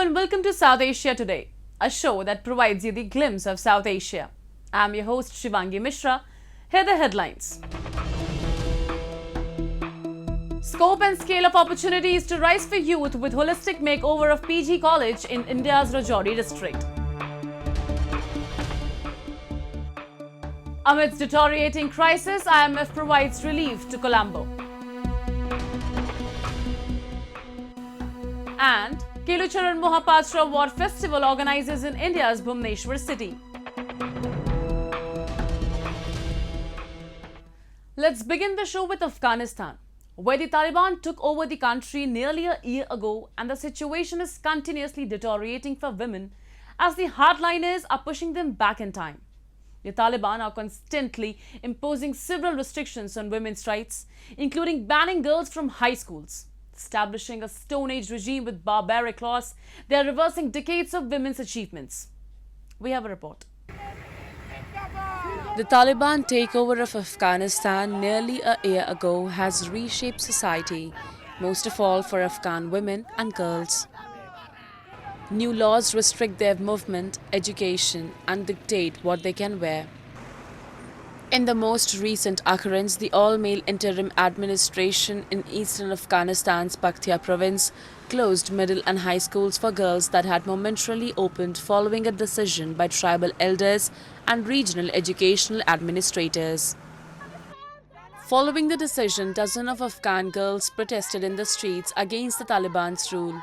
and welcome to South Asia Today, a show that provides you the glimpse of South Asia. I'm your host Shivangi Mishra. Here are the headlines. Scope and scale of opportunities to rise for youth with holistic makeover of PG College in India's Rajouri district. Amidst deteriorating crisis, IMF provides relief to Colombo. And Kelucharan Mohapatra Award Festival organizes in India's Bhubaneswar city. Let's begin the show with Afghanistan, where the Taliban took over the country nearly a year ago, and the situation is continuously deteriorating for women as the hardliners are pushing them back in time. The Taliban are constantly imposing several restrictions on women's rights, including banning girls from high schools. Establishing a Stone Age regime with barbaric laws, they are reversing decades of women's achievements. We have a report. The Taliban takeover of Afghanistan nearly a year ago has reshaped society, most of all for Afghan women and girls. New laws restrict their movement, education, and dictate what they can wear. In the most recent occurrence, the all-male interim administration in eastern Afghanistan's Bakhtia province closed middle and high schools for girls that had momentarily opened following a decision by tribal elders and regional educational administrators. Following the decision, dozens of Afghan girls protested in the streets against the Taliban's rule.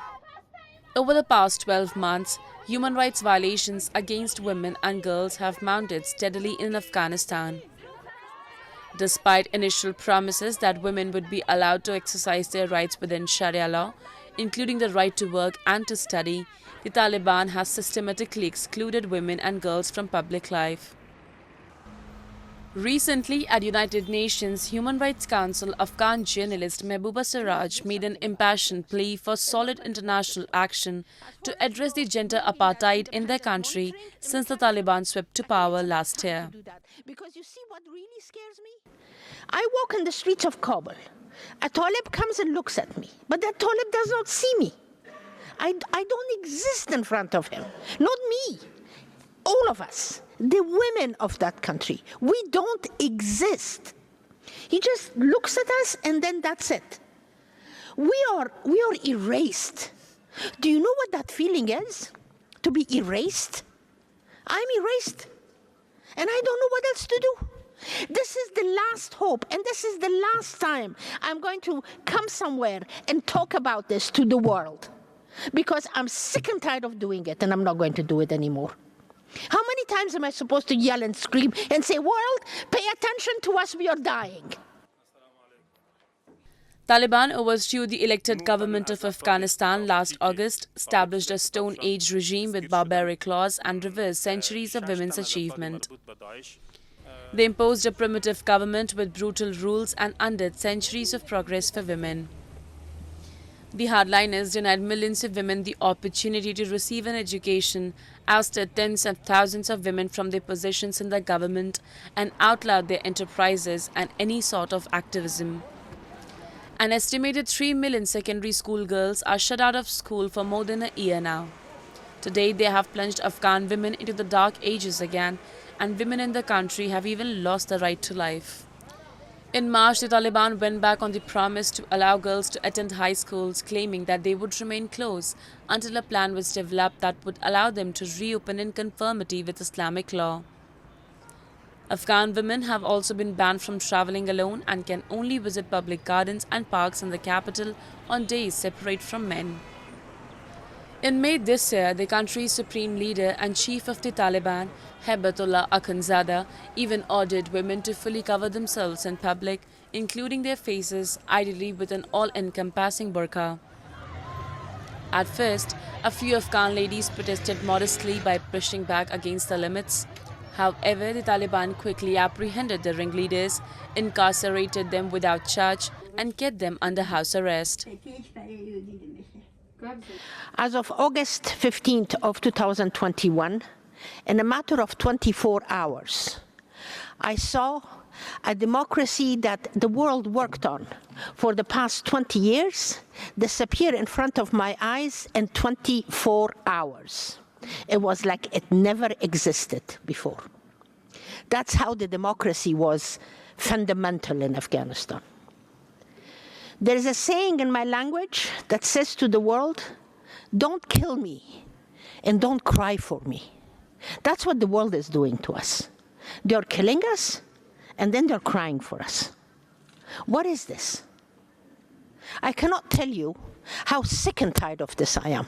Over the past 12 months, human rights violations against women and girls have mounted steadily in Afghanistan. Despite initial promises that women would be allowed to exercise their rights within Sharia law, including the right to work and to study, the Taliban has systematically excluded women and girls from public life. Recently, at United Nations Human Rights Council, Afghan journalist Mehbooba Siraj made an impassioned plea for solid international action to address the gender apartheid in their country since the Taliban swept to power last year. Because you see what really scares me? I walk in the streets of Kabul. A Talib comes and looks at me, but that Talib does not see me. I don't exist in front of him. Not me. All of us, the women of that country, we don't exist. He just looks at us and then that's it. We are erased. Do you know what that feeling is? To be erased? I'm erased. And I don't know what else to do. This is the last hope, and this is the last time I'm going to come somewhere and talk about this to the world. Because I'm sick and tired of doing it, and I'm not going to do it anymore. How many times am I supposed to yell and scream and say, world, pay attention to us, we are dying? Taliban overthrew the elected government of Afghanistan last August, established a Stone Age regime with barbaric laws, and reversed centuries of women's achievement. They imposed a primitive government with brutal rules and undid centuries of progress for women. The hardliners denied millions of women the opportunity to receive an education, ousted tens of thousands of women from their positions in the government, and outlawed their enterprises and any sort of activism. An estimated 3 million secondary school girls are shut out of school for more than a year now. Today, they have plunged Afghan women into the dark ages again, and women in the country have even lost the right to life. In March, the Taliban went back on the promise to allow girls to attend high schools, claiming that they would remain closed until a plan was developed that would allow them to reopen in conformity with Islamic law. Afghan women have also been banned from traveling alone and can only visit public gardens and parks in the capital on days separate from men. In May this year, the country's supreme leader and chief of the Taliban, Haibatullah Akhundzada, even ordered women to fully cover themselves in public, including their faces, ideally with an all-encompassing burqa. At first, a few Afghan ladies protested modestly by pushing back against the limits. However, the Taliban quickly apprehended the ringleaders, incarcerated them without charge, and kept them under house arrest. As of August 15th of 2021, in a matter of 24 hours, I saw a democracy that the world worked on for the past 20 years disappear in front of my eyes in 24 hours. It was like it never existed before. That's how the democracy was fundamental in Afghanistan. There is a saying in my language that says to the world, don't kill me and don't cry for me. That's what the world is doing to us. They're killing us and then they're crying for us. What is this? I cannot tell you how sick and tired of this I am.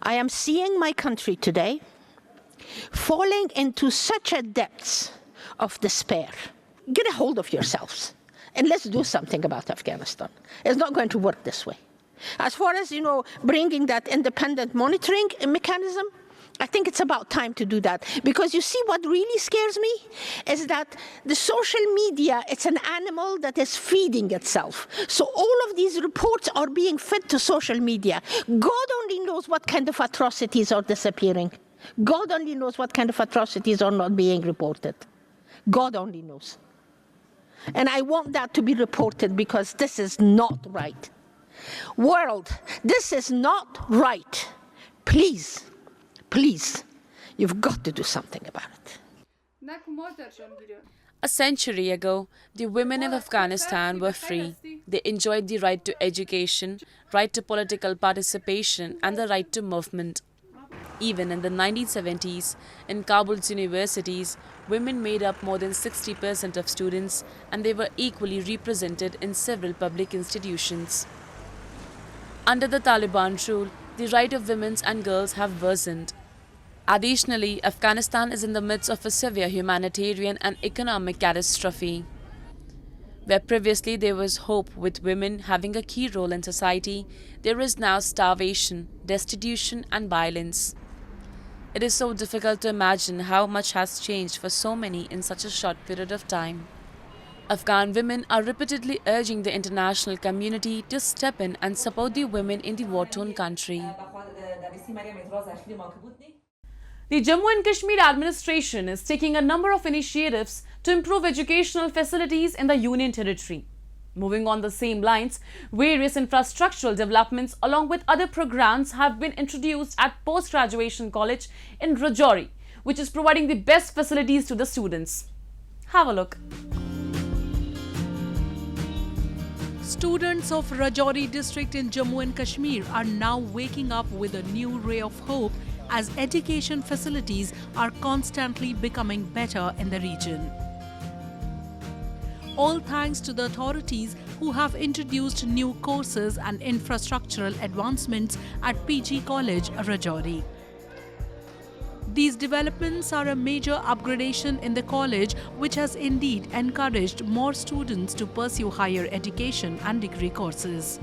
I am seeing my country today falling into such a depth of despair. Get a hold of yourselves and let's do something about Afghanistan. It's not going to work this way. As far as, bringing that independent monitoring mechanism, I think it's about time to do that. Because you see, what really scares me is that the social media, it's an animal that is feeding itself. So all of these reports are being fed to social media. God only knows what kind of atrocities are disappearing. God only knows what kind of atrocities are not being reported. God only knows. And I want that to be reported because this is not right. World, this is not right. Please. Please, you've got to do something about it. A century ago, the women of Afghanistan were free. They enjoyed the right to education, right to political participation, and the right to movement. Even in the 1970s, in Kabul's universities, women made up more than 60% of students, and they were equally represented in several public institutions. Under the Taliban rule, the rights of women and girls have worsened. Additionally, Afghanistan is in the midst of a severe humanitarian and economic catastrophe. Where previously there was hope with women having a key role in society, there is now starvation, destitution and violence. It is so difficult to imagine how much has changed for so many in such a short period of time. Afghan women are repeatedly urging the international community to step in and support the women in the war-torn country. The Jammu and Kashmir administration is taking a number of initiatives to improve educational facilities in the Union Territory. Moving on the same lines, various infrastructural developments along with other programs have been introduced at Post-Graduation College in Rajouri, which is providing the best facilities to the students. Have a look. Students of Rajouri district in Jammu and Kashmir are now waking up with a new ray of hope as education facilities are constantly becoming better in the region. All thanks to the authorities who have introduced new courses and infrastructural advancements at PG College, Rajouri. These developments are a major upgradation in the college, which has indeed encouraged more students to pursue higher education and degree courses.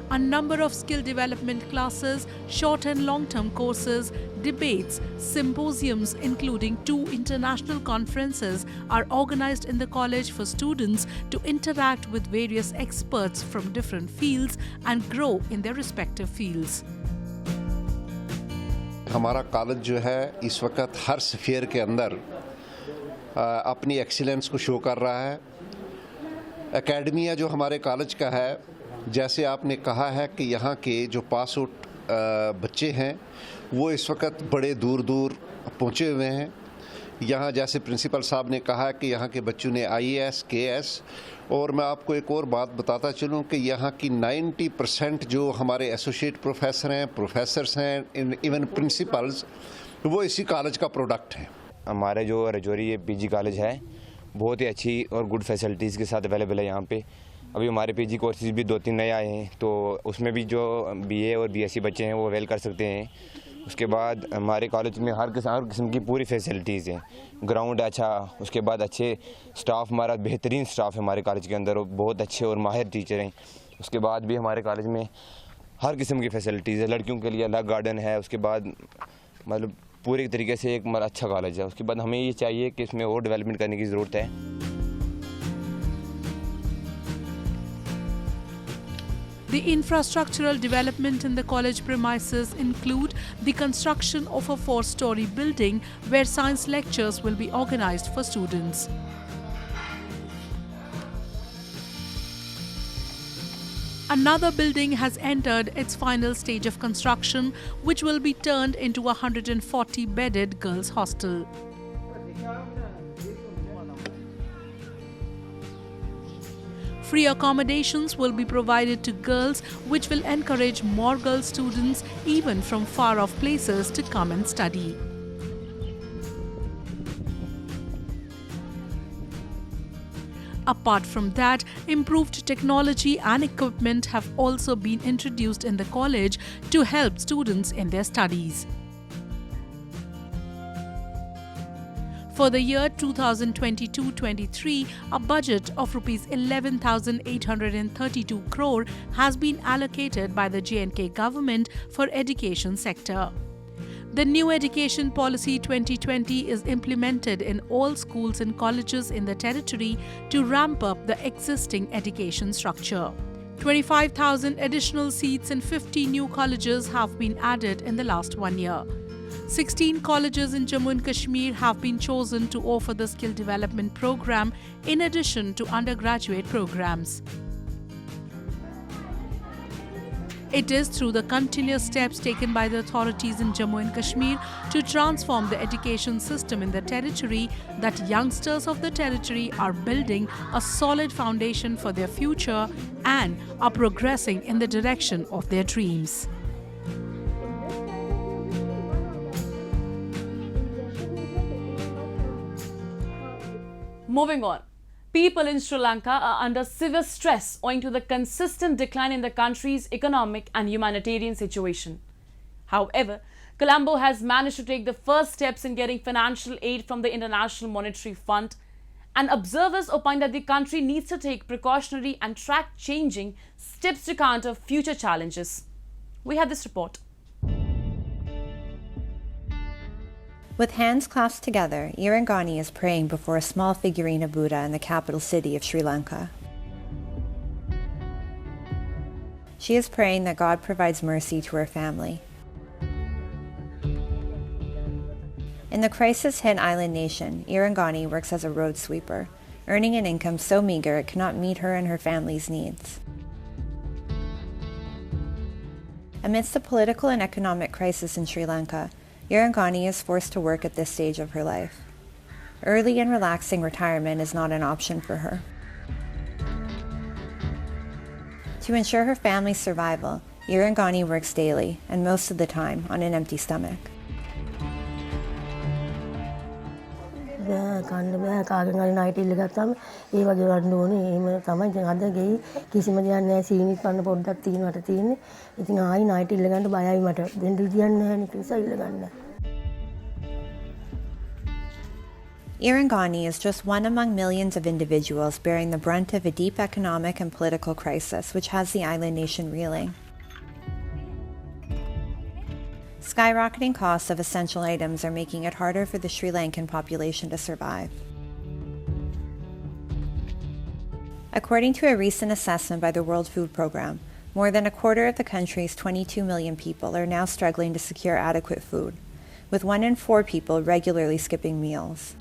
A number of skill development classes, short and long-term courses, debates, symposiums including 2 international conferences are organized in the college for students to interact with various experts from different fields and grow in their respective fields. हमारा college जो है इस वक्त हर sphere के अंदर अपनी excellence को show कर रहा है। एकेडमिया जो हमारे कॉलेज का है, जैसे आपने कहा है कि यहाँ के जो पास आउट बच्चे हैं वो इस वक्त बड़े दूर दूर पहुँचे हुए हैं। यहाँ जैसे प्रिंसिपल साहब ने कहा कि यहाँ के बच्चों ने IAS, KS, और मैं आपको एक और बात बताता चलूँ कि यहाँ की 90% जो हमारे एसोसिएट प्रोफेसर हैं, प्रोफेसर्स हैं, इवन प्रिंसिपल्स, वो इसी कॉलेज का प्रोडक्ट है। हमारे जो रजौरी ये PG कॉलेज है बहुत ही अच्छी और गुड फैसिलिटीज़ के साथ अवेलेबल है यहाँ पे। अभी हमारे PG कोर्सेज भी 2-3 नए आए हैं, तो उसमें भी जो BA और BSc बच्चे हैं वो अवेल कर सकते हैं। उसके बाद हमारे कॉलेज में हर किस्म की पूरी फैसिलिटीज़ हैं। ग्राउंड अच्छा, उसके बाद अच्छे स्टाफ, हमारा बेहतरीन स्टाफ है हमारे कॉलेज के अंदर, बहुत अच्छे और माहिर टीचर हैं। उसके बाद भी हमारे कॉलेज में हर किस्म की फैसिलिटीज़ है। लड़कियों के लिए अलग गार्डन है। उसके बाद मतलब पूरी तरीके से एक अच्छा कॉलेज है। उसके बाद हमें ये चाहिए कि इसमें और डेवलपमेंट करने की ज़रूरत है। The infrastructural development in the college premises include the construction of a 4-story building where science lectures will be organized for students. Another building has entered its final stage of construction, which will be turned into a 140-bedded girls' hostel. Free accommodations will be provided to girls, which will encourage more girl students, even from far-off places, to come and study. Apart from that, improved technology and equipment have also been introduced in the college to help students in their studies. For the year 2022-23, a budget of Rs 11,832 crore has been allocated by the J&K government for education sector. The new Education Policy 2020 is implemented in all schools and colleges in the territory to ramp up the existing education structure. 25,000 additional seats and 50 new colleges have been added in the last 1 year. 16 colleges in Jammu and Kashmir have been chosen to offer the skill development program in addition to undergraduate programs. It is through the continuous steps taken by the authorities in Jammu and Kashmir to transform the education system in the territory that youngsters of the territory are building a solid foundation for their future and are progressing in the direction of their dreams. Moving on, people in Sri Lanka are under severe stress owing to the consistent decline in the country's economic and humanitarian situation. However, Colombo has managed to take the first steps in getting financial aid from the International Monetary Fund, and observers opine that the country needs to take precautionary and track-changing steps to counter future challenges. We have this report. With hands clasped together, Irangani is praying before a small figurine of Buddha in the capital city of Sri Lanka. She is praying that God provides mercy to her family. In the crisis-hit island nation, Irangani works as a road sweeper, earning an income so meager it cannot meet her and her family's needs. Amidst the political and economic crisis in Sri Lanka, Irangani is forced to work at this stage of her life. Early and relaxing retirement is not an option for her. To ensure her family's survival, Irangani works daily, and most of the time on an empty stomach. Irangani is just one among millions of individuals bearing the brunt of a deep economic and political crisis which has the island nation reeling. Skyrocketing costs of essential items are making it harder for the Sri Lankan population to survive. According to a recent assessment by the World Food Programme, more than a quarter of the country's 22 million people are now struggling to secure adequate food, with 1 in 4 people regularly skipping meals.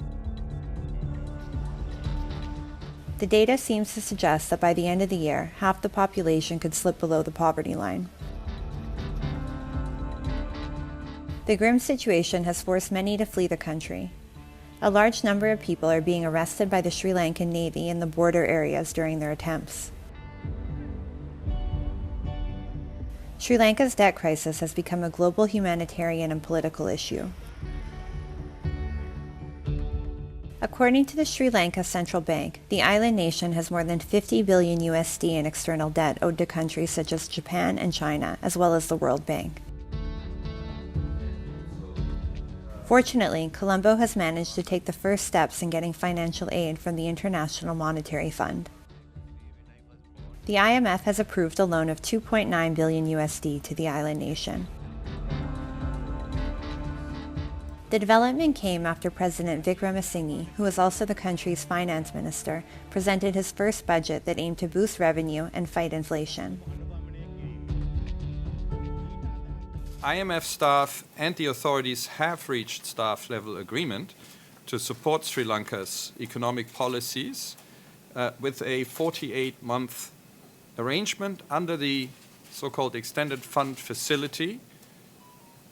The data seems to suggest that by the end of the year, half the population could slip below the poverty line. The grim situation has forced many to flee the country. A large number of people are being arrested by the Sri Lankan Navy in the border areas during their attempts. Sri Lanka's debt crisis has become a global humanitarian and political issue. According to the Sri Lanka Central Bank, the island nation has more than 50 billion USD in external debt owed to countries such as Japan and China, as well as the World Bank. Fortunately, Colombo has managed to take the first steps in getting financial aid from the International Monetary Fund. The IMF has approved a loan of 2.9 billion USD to the island nation. The development came after President Wickremesinghe, who is also the country's finance minister, presented his first budget that aimed to boost revenue and fight inflation. IMF staff and the authorities have reached staff-level agreement to support Sri Lanka's economic policies with a 48-month arrangement under the so-called extended fund facility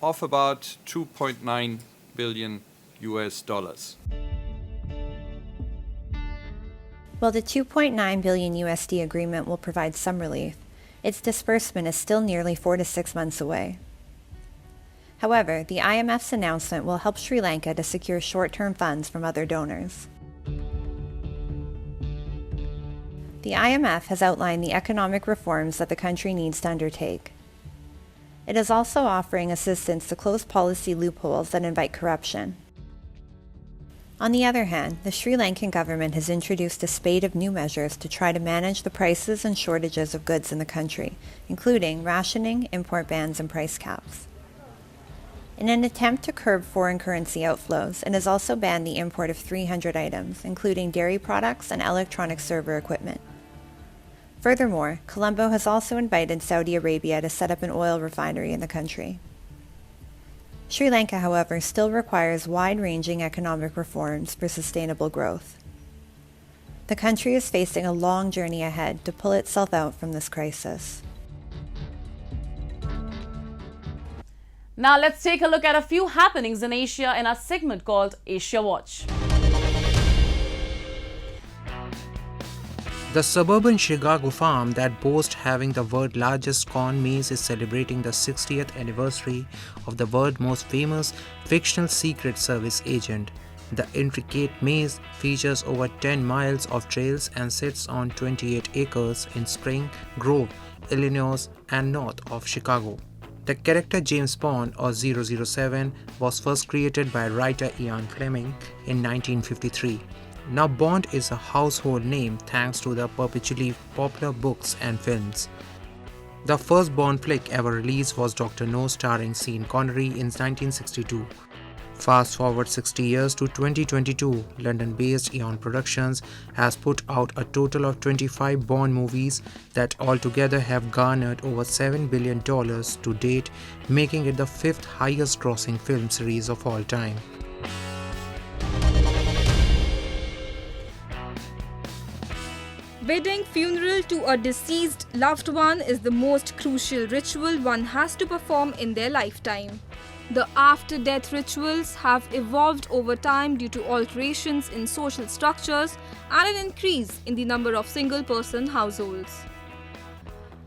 of about 2.9 billion US dollars. While the 2.9 billion USD agreement will provide some relief, its disbursement is still nearly 4 to 6 months away. However, the IMF's announcement will help Sri Lanka to secure short-term funds from other donors. The IMF has outlined the economic reforms that the country needs to undertake. It is also offering assistance to close policy loopholes that invite corruption. On the other hand, the Sri Lankan government has introduced a spate of new measures to try to manage the prices and shortages of goods in the country, including rationing, import bans, and price caps. In an attempt to curb foreign currency outflows, it has also banned the import of 300 items, including dairy products and electronic server equipment. Furthermore, Colombo has also invited Saudi Arabia to set up an oil refinery in the country. Sri Lanka, however, still requires wide-ranging economic reforms for sustainable growth. The country is facing a long journey ahead to pull itself out from this crisis. Now let's take a look at a few happenings in Asia in our segment called Asia Watch. The suburban Chicago farm that boasts having the world's largest corn maze is celebrating the 60th anniversary of the world's most famous fictional Secret Service agent. The intricate maze features over 10 miles of trails and sits on 28 acres in Spring Grove, Illinois and north of Chicago. The character James Bond or 007 was first created by writer Ian Fleming in 1953. Now Bond is a household name thanks to the perpetually popular books and films. The first Bond flick ever released was Dr. No starring Sean Connery in 1962. Fast forward 60 years to 2022, London-based Eon Productions has put out a total of 25 Bond movies that altogether have garnered over $7 billion to date, making it the 5th highest grossing film series of all time. Bidding funeral to a deceased loved one is the most crucial ritual one has to perform in their lifetime. The after-death rituals have evolved over time due to alterations in social structures and an increase in the number of single-person households.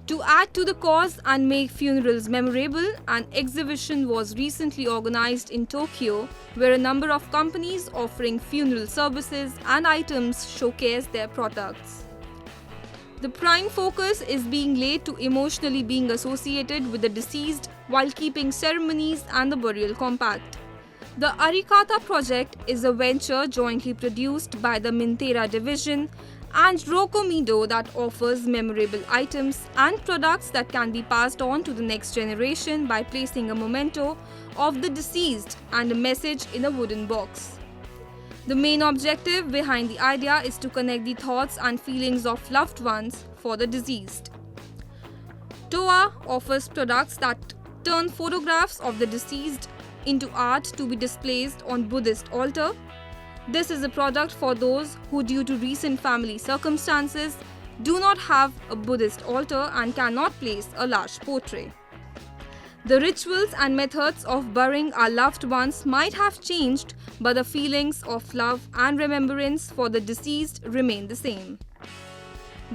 To add to the cause and make funerals memorable, an exhibition was recently organized in Tokyo, where a number of companies offering funeral services and items showcased their products. The prime focus is being laid to emotionally being associated with the deceased while keeping ceremonies and the burial compact. The Arikata project is a venture jointly produced by the Mintera division and Rokomido that offers memorable items and products that can be passed on to the next generation by placing a memento of the deceased and a message in a wooden box. The main objective behind the idea is to connect the thoughts and feelings of loved ones for the deceased. TOA offers products that turn photographs of the deceased into art to be displayed on Buddhist altar. This is a product for those who, due to recent family circumstances, do not have a Buddhist altar and cannot place a large portrait. The rituals and methods of burying our loved ones might have changed, but the feelings of love and remembrance for the deceased remain the same.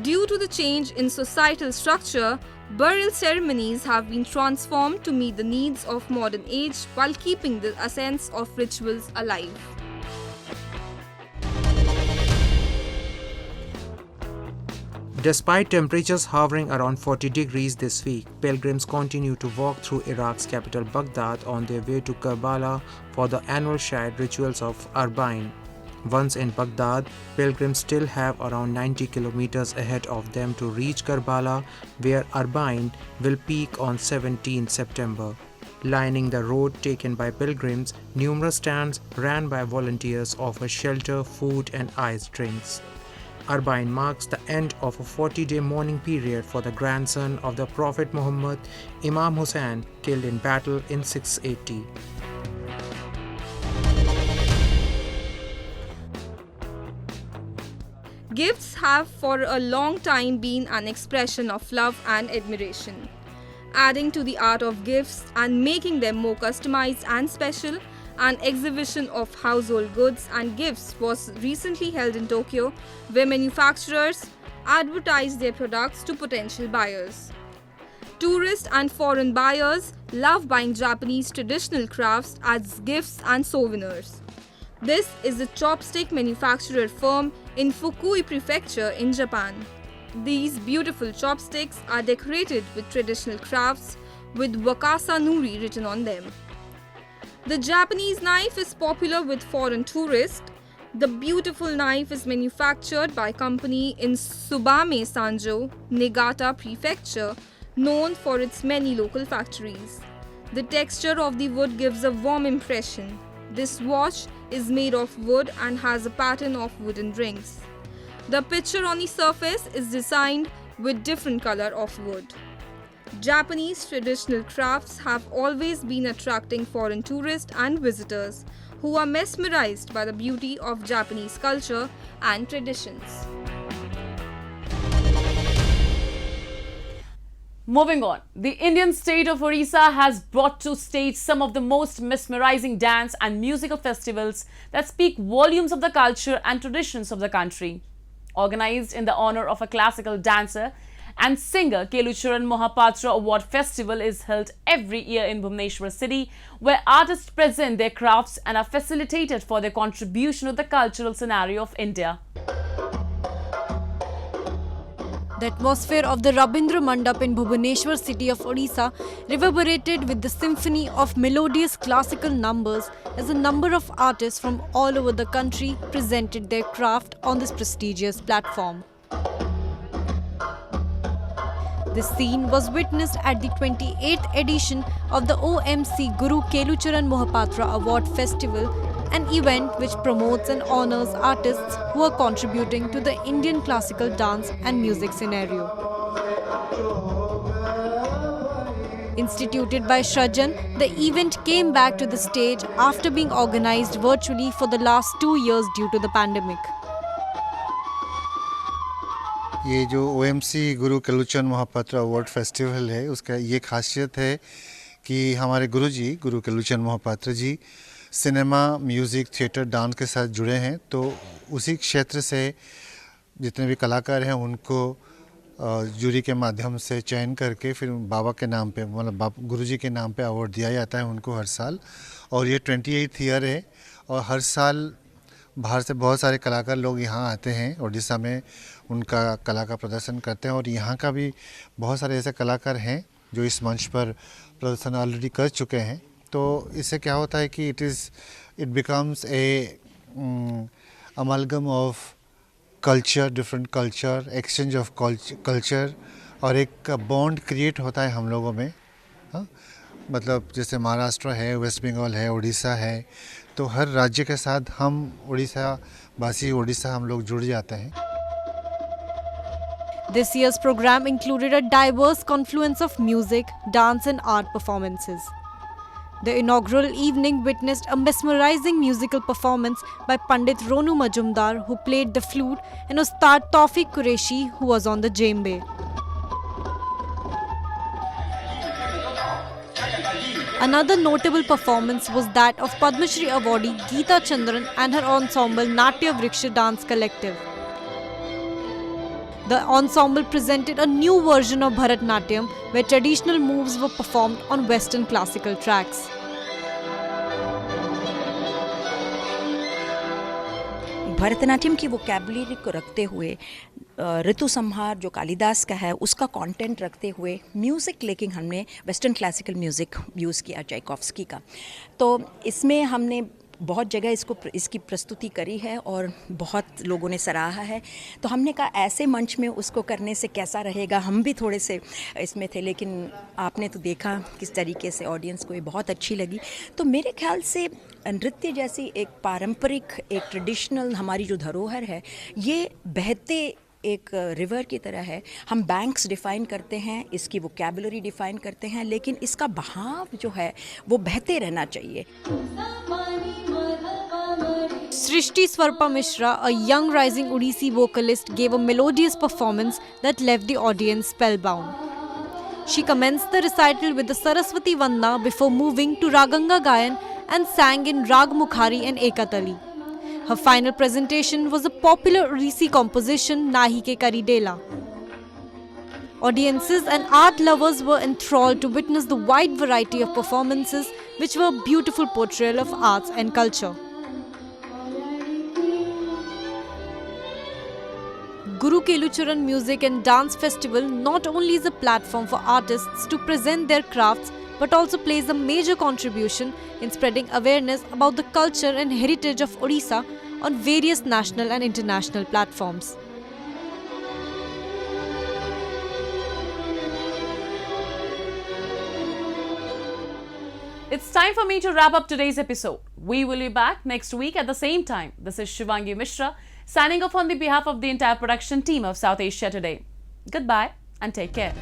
Due to the change in societal structure, burial ceremonies have been transformed to meet the needs of modern age while keeping the essence of rituals alive. Despite temperatures hovering around 40 degrees this week, pilgrims continue to walk through Iraq's capital Baghdad on their way to Karbala for the annual Shahid rituals of Arbaeen. Once in Baghdad, pilgrims still have around 90 kilometers ahead of them to reach Karbala, where Arbaeen will peak on 17 September. Lining the road taken by pilgrims, numerous stands ran by volunteers offer shelter, food and iced drinks. Arbain marks the end of a 40-day mourning period for the grandson of the Prophet Muhammad, Imam Hussain, killed in battle in 680. Gifts have for a long time been an expression of love and admiration. Adding to the art of gifts and making them more customized and special, an exhibition of household goods and gifts was recently held in Tokyo, where manufacturers advertised their products to potential buyers. Tourist and foreign buyers love buying Japanese traditional crafts as gifts and souvenirs. This is a chopstick manufacturer firm in Fukui Prefecture in Japan. These beautiful chopsticks are decorated with traditional crafts with wakasa nuri written on them. The Japanese knife is popular with foreign tourists. The beautiful knife is manufactured by a company in Subame Sanjo, Niigata Prefecture, known for its many local factories. The texture of the wood gives a warm impression. This watch is made of wood and has a pattern of wooden rings. The picture on the surface is designed with different color of wood. Japanese traditional crafts have always been attracting foreign tourists and visitors who are mesmerized by the beauty of Japanese culture and traditions. Moving on, the Indian state of Odisha has brought to stage some of the most mesmerizing dance and musical festivals that speak volumes of the culture and traditions of the country. Organized in the honor of a classical dancer and singer, Kelucharan Mohapatra Award Festival is held every year in Bhubaneswar city, where artists present their crafts and are facilitated for their contribution to the cultural scenario of India. The atmosphere of the Rabindra Mandap in Bhubaneswar city of Odisha reverberated with the symphony of melodious classical numbers as a number of artists from all over the country presented their craft on this prestigious platform. This scene was witnessed at the 28th edition of the OMC Guru Kelucharan Mohapatra Award Festival, an event which promotes and honors artists who are contributing to the Indian classical dance and music scenario. Instituted by Shrajan, the event came back to the stage after being organized virtually for the last 2 years due to the pandemic. ये जो OMC गुरु Kelucharan Mahapatra award festival है, उसका ये खासियत है कि हमारे गुरुजी गुरु केलुचरण महापात्र जी cinema, music, theatre, dance के साथ जुड़े हैं। तो उसी क्षेत्र से जितने भी कलाकार हैं उनको जूरी के माध्यम से चयन करके फिर बाबा के नाम पे, मतलब गुरुजी के नाम पे अवार्ड दिया जाता है उनको हर साल। और ये 28th ईयर है और हर साल बाहर से बहुत सारे कलाकार लोग यहाँ आते हैं, उड़ीसा में उनका कला का प्रदर्शन करते हैं। और यहाँ का भी बहुत सारे ऐसे कलाकार हैं जो इस मंच पर प्रदर्शन ऑलरेडी कर चुके हैं। तो इससे क्या होता है कि it becomes a amalgam of culture, different culture, exchange of culture, और एक बॉन्ड क्रिएट होता है हम लोगों में। हाँ, मतलब जैसे महाराष्ट्र है, वेस्ट बंगाल है, उड़ीसा है, तो हर राज्य के साथ हम उड़ीसा वासी, उड़ीसा हम लोग जुड़ जाते हैं। This year's program included a diverse confluence of music, dance and art performances. The inaugural evening witnessed a mesmerizing musical performance by Pandit Ronu Majumdar, who played the flute, and Ustad Tawfiq Qureshi, who was on the djembe. Another notable performance was that of Padma Shri awardee Geeta Chandran and her ensemble Natya Vriksha Dance Collective. The ensemble presented a new version of Bharatnatyam, where traditional moves were performed on Western classical tracks. Bharatanatyam की vocabulary को रखते हुए, ऋतु संहार जो कालिदास का है उसका content रखते हुए म्यूज़िक, लेकिन हमने वेस्टर्न क्लासिकल म्यूज़िक यूज़ किया चाइकोव्स्की का। तो इसमें हमने बहुत जगह इसकी प्रस्तुति करी है और बहुत लोगों ने सराहा है। तो हमने कहा ऐसे मंच में उसको करने से कैसा रहेगा, हम भी थोड़े से इसमें थे, लेकिन आपने तो देखा किस तरीके से ऑडियंस को ये बहुत अच्छी लगी। तो मेरे ख्याल से नृत्य जैसी एक पारंपरिक, एक ट्रेडिशनल हमारी जो धरोहर है, ये बहते एक रिवर की तरह है। हम बैंक्स डिफ़ाइन करते हैं, इसकी वोकैबुलरी डिफ़ाइन करते हैं, लेकिन इसका बहाव जो है वो बहते रहना चाहिए। Srishti Swarpa Mishra, a young rising Odissi vocalist, gave a melodious performance that left the audience spellbound. She commenced the recital with the Saraswati Vandana before moving to Raganga Gayan and sang in Rag Mukhari and Ekatali. Her final presentation was a popular Odissi composition, Nahi Ke Kari Dela. Audiences and art lovers were enthralled to witness the wide variety of performances, which were a beautiful portrayal of arts and culture. Guru Kelucharan Music and Dance Festival not only is a platform for artists to present their crafts, but also plays a major contribution in spreading awareness about the culture and heritage of Odisha on various national and international platforms. It's time for me to wrap up today's episode. We will be back next week at the same time. This is Shivangi Mishra, signing off on the behalf of the entire production team of South Asia Today. Goodbye and take care.